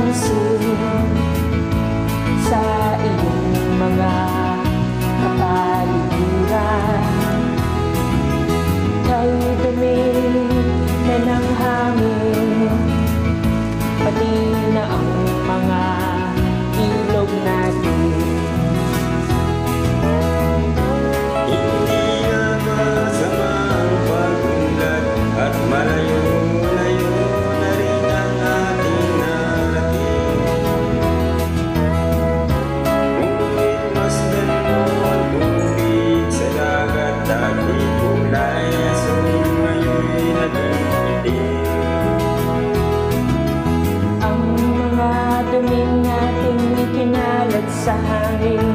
mapansin sa iyong mga kapaligiran. Kay dumi na ng hangin, pati na ang mga ilog natin. Hindi na masama ang pag-unlad at malayo-layo na rin ang ating narating. Ngunit masdan mo ang tubig sa dagat, dati kulay asul, ngayon'y naging itim. Ang mga duming nating ikinalat sa hangin,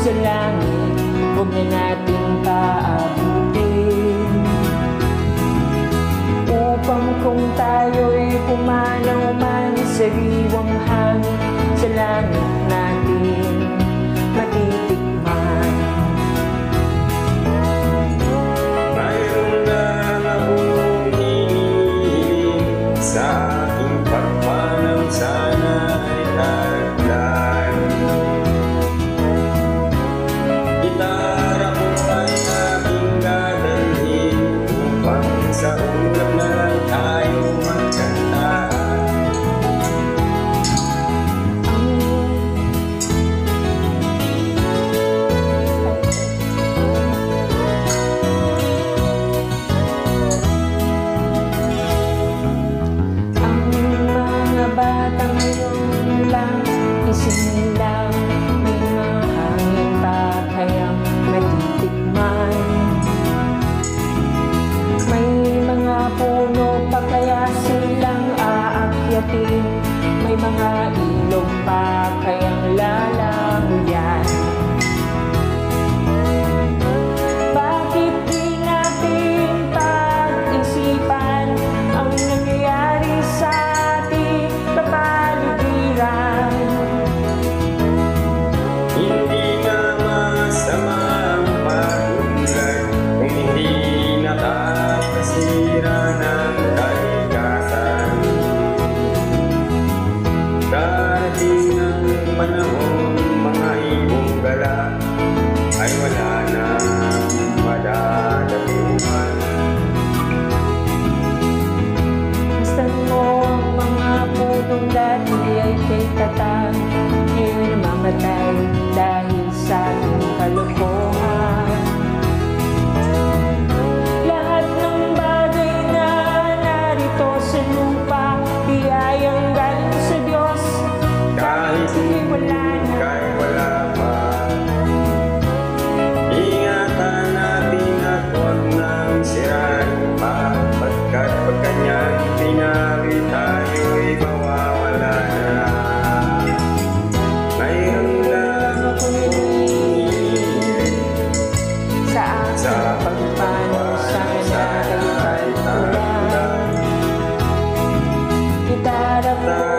sa langit, huwag na nating paabutin. Upang kung tayo'y pumanaw man sa riwang hangin, sa langit natin matitikman. Mayroon lang akong hinihiling sa aking pagpanaw, sana ay taglan. Gitara ko ay aking dadalhin upang sa ulap na lang tayo magkanta. Bata ngayon lang, isip lang, may mga hangin pa kayang matitikman. May mga puno pa kaya silang aakyatin, may mga ilog pa kayang lalanguyan. Bakit di natin pag-isipan ang nangyayari sa kapaligiran? Hindi na masama ang pag-unlad kung hindi nakakasira ng kalikasan. Darating ang panahon, mga ibong gala ay wala na madadaluhan. Masdan mo ang mga punong dati ay kay tatang, ngayon namamatay dahil sa ating kalokohan. Lahat ng bagay na narito sa lupa, biyayang galing sa Diyos, kahit wala na. Kahit wala pa, ingatan natin at huwag nang sirain pa, pagkat pag kanyang pinari tayo'y mawawala na. Mayroon lang akong hinihiling Sa pagpanaw, sana ay pagkulang. Gitara ko